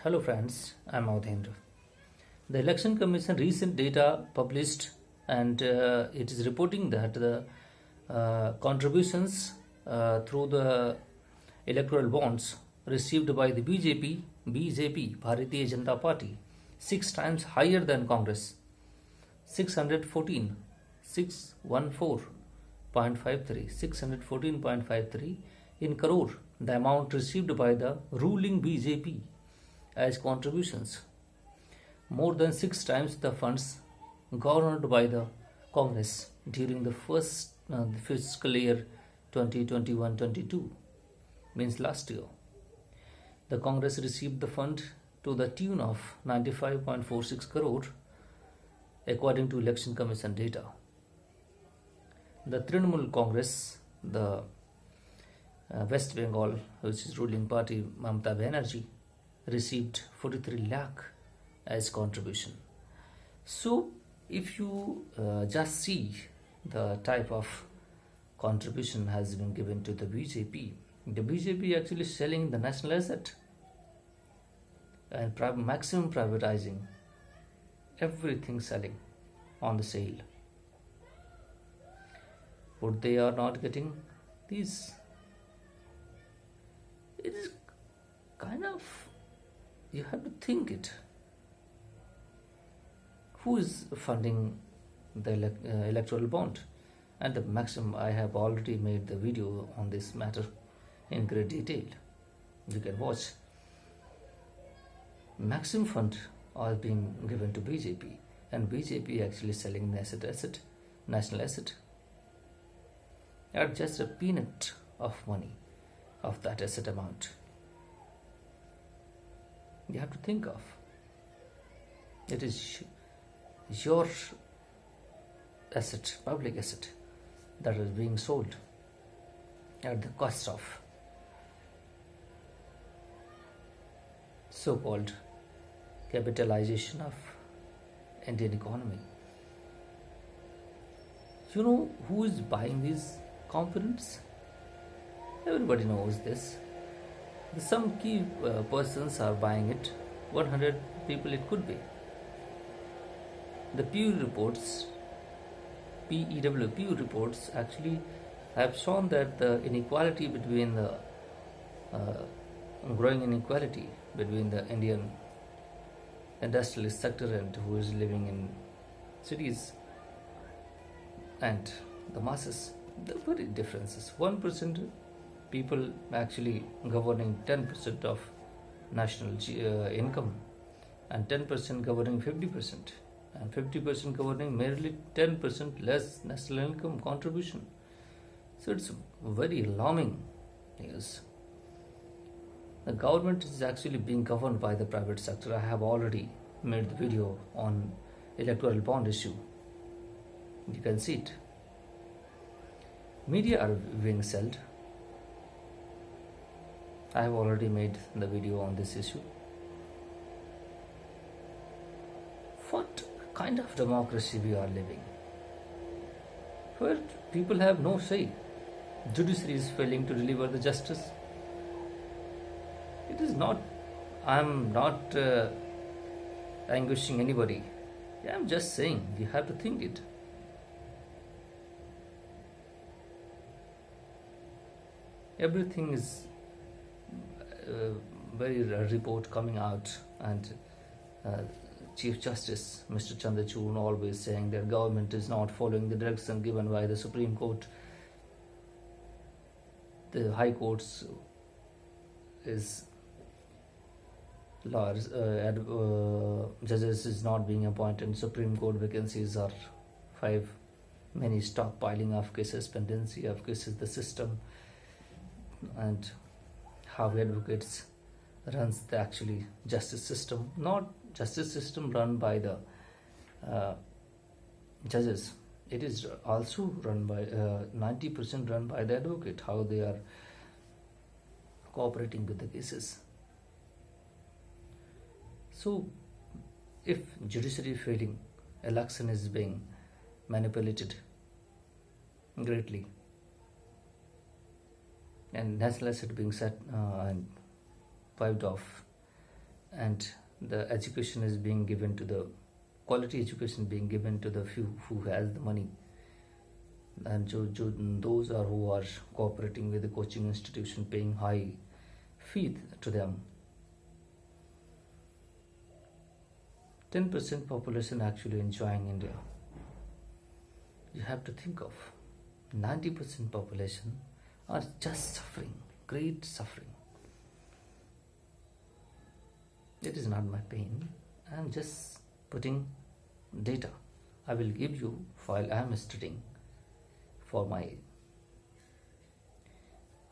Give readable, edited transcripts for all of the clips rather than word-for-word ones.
Hello friends, I'm Audhendra. The Election Commission recent data published and it is reporting that the contributions through the electoral bonds received by the BJP, Bharatiya Janata Party, 6 times higher than Congress, 614, 614.53 in crore, the amount received by the ruling BJP as contributions, more than 6 times the funds garnered by the Congress during the first fiscal year 2021-22, means last year. The Congress received the fund to the tune of 95.46 crore according to Election Commission data. The Trinamool Congress, the West Bengal, which is ruling party, Mamata Banerjee, received 43 lakh as contribution. So if you just see the type of contribution has been given to the BJP actually selling the national asset and maximum privatizing, everything selling on the sale. But they are not getting these. It is kind of, you have to think it. Who is funding the electoral bond? And the maximum, I have already made the video on this matter in great detail. You can watch. Maximum fund are being given to BJP, and BJP actually selling the national asset, at just a peanut of money of that asset amount. You have to think of. It is your asset, public asset, that is being sold at the cost of so-called capitalization of Indian economy. You know who is buying these components? Everybody knows this. Some key persons are buying it. 100 people it could be. The Pew reports, Pew reports actually have shown that the inequality between the growing inequality between the Indian industrialist sector and who is living in cities and the masses, the very differences. 1% people actually governing 10% of national income, and 10% governing 50%, and 50% governing merely 10% less national income contribution. So it's very alarming news. The government is actually being governed by the private sector. I have already made the video on electoral bond issue. You can see it. Media are being sold. I have already made the video on this issue. What kind of democracy we are living? Where people have no say. Judiciary is failing to deliver the justice. It is not, I'm not anguishing anybody. I'm just saying, you have to think it. Everything is very report coming out, and Chief Justice Mr. Chandrachud always saying that government is not following the direction given by the Supreme Court. The High Court's is laws, judges is not being appointed. Supreme Court vacancies are 5. Many stockpiling of cases, pendency of cases, the system, and how advocates runs the actually justice system, not justice system run by the judges. It is also run by 90% run by the advocate, how they are cooperating with the cases. So if judiciary failing, election is being manipulated greatly, and national asset being set and wiped off, and the education is being given to the quality education being given to the few who has the money, and those are who are cooperating with the coaching institution, paying high fee to them. 10% population actually enjoying India. You have to think of 90% population are just suffering, great suffering. It is not my pain. I am just putting data. I will give you while I am studying for my.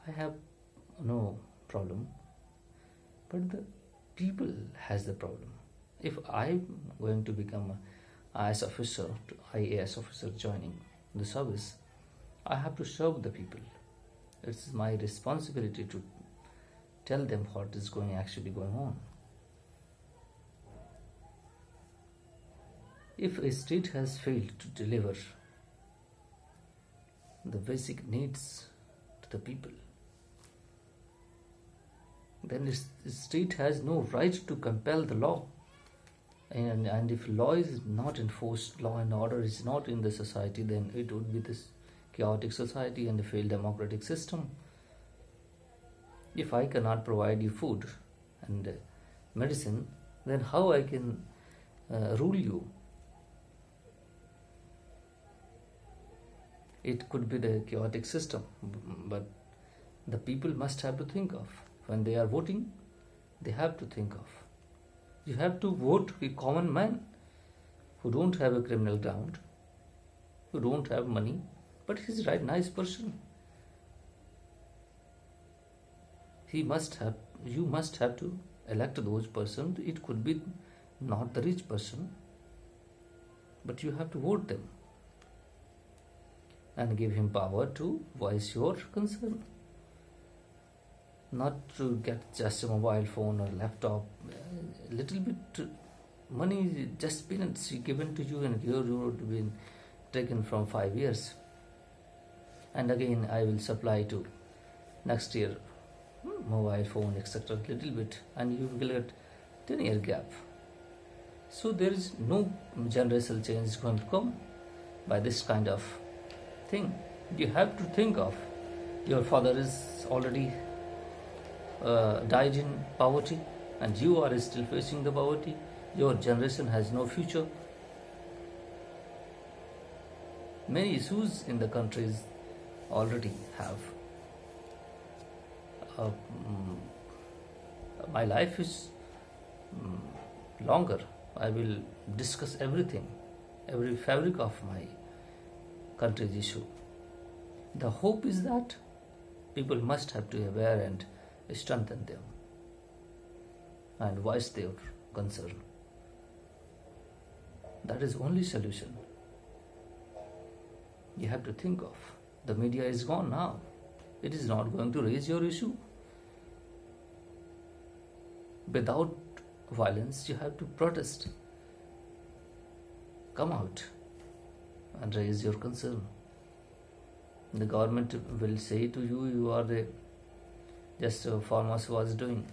I have no problem, but the people has the problem. If I am going to become a IAS officer joining the service, I have to serve the people. It's my responsibility to tell them what is actually going on. If a state has failed to deliver the basic needs to the people, then the state has no right to compel the law. And if law is not enforced, law and order is not in the society, then it would be this chaotic society and a failed democratic system. If I cannot provide you food and medicine, then how I can rule you? It could be the chaotic system, but the people must have to think of. When they are voting, they have to think of. You have to vote a common man who don't have a criminal ground, who don't have money, but he's a nice person. You must have to elect those persons. It could be not the rich person, but you have to vote them and give him power to voice your concern. Not to get just a mobile phone or laptop, a little bit money, just peanuts given to you, and your would be taken from 5 years. And again, I will supply to next year mobile phone, etc. Little bit, and you will get 10-year gap. So there is no generational change going to come by this kind of thing. You have to think of your father is already died in poverty, and you are still facing the poverty. Your generation has no future. Many issues in the countries already have. My life is longer. I will discuss everything, every fabric of my country's issue. The hope is that people must have to be aware and strengthen them and voice their concern. That is only solution. You have to think of. The media is gone now. It is not going to raise your issue. Without violence, you have to protest. Come out and raise your concern. The government will say to you, you are just farmers was doing,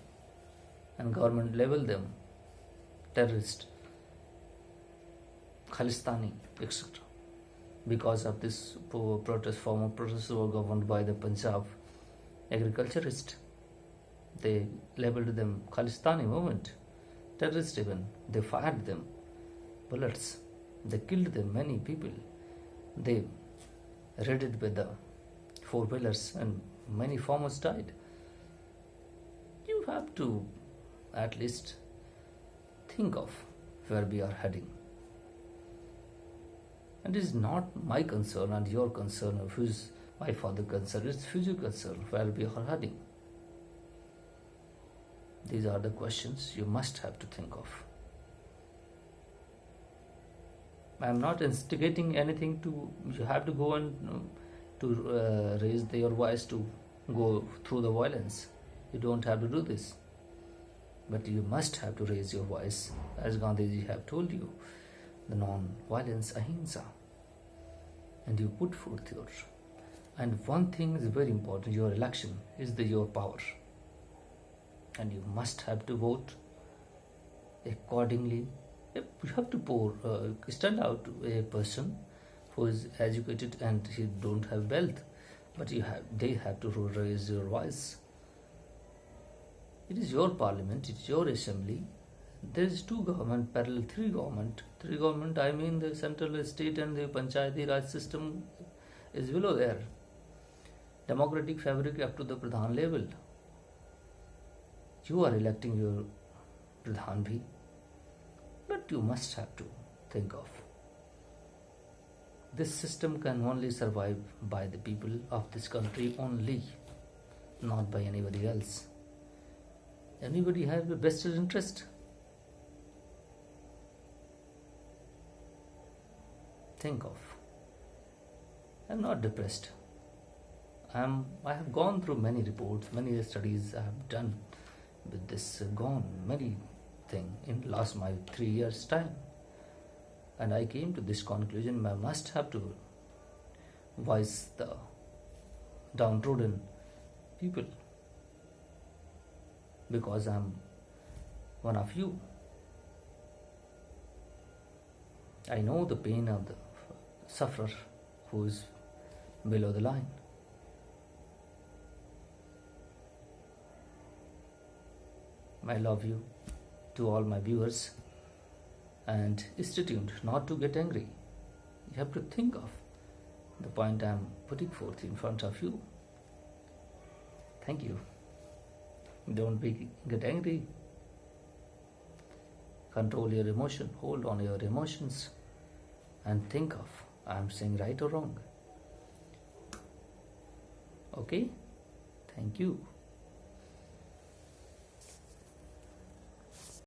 and government label them terrorist, Khalistani, etc. Because of this former protests were governed by the Punjab agriculturist. They labeled them Khalistani movement, terrorist even. They fired them bullets. They killed them, many people. They raided with the four-wheelers and many farmers died. You have to at least think of where we are heading. And it is not my concern and your concern of who's my father concern, it's future concern where we are heading. These are the questions you must have to think of. I am not instigating anything to, you have to go and to raise your voice to go through the violence. You don't have to do this. But you must have to raise your voice, as Gandhiji have told you, the non-violence, ahimsa. And you put forth yours. And one thing is very important, your election is your power. And you must have to vote accordingly. You have to stand out a person who is educated and he don't have wealth, but they have to raise your voice. It is your parliament, it is your assembly. There is two government, parallel three government. Three government, I mean the central state and the panchayati raj system is below there. Democratic fabric up to the Pradhan level. You are electing your Pradhan bhi, but you must have to think of. This system can only survive by the people of this country only, not by anybody else. Anybody have a vested interest? Think of. I am not depressed. I have gone through many reports, many studies I have done with this, gone many things in last my 3 years time, and I came to this conclusion: I must have to voice the downtrodden people because I am one of you. I know the pain of the sufferer who is below the line. I love you to all my viewers, and stay tuned not to get angry. You have to think of the point I am putting forth in front of you. Thank you. Don't get angry. Control your emotion, hold on your emotions, and think of I am saying right or wrong. Okay? Thank you.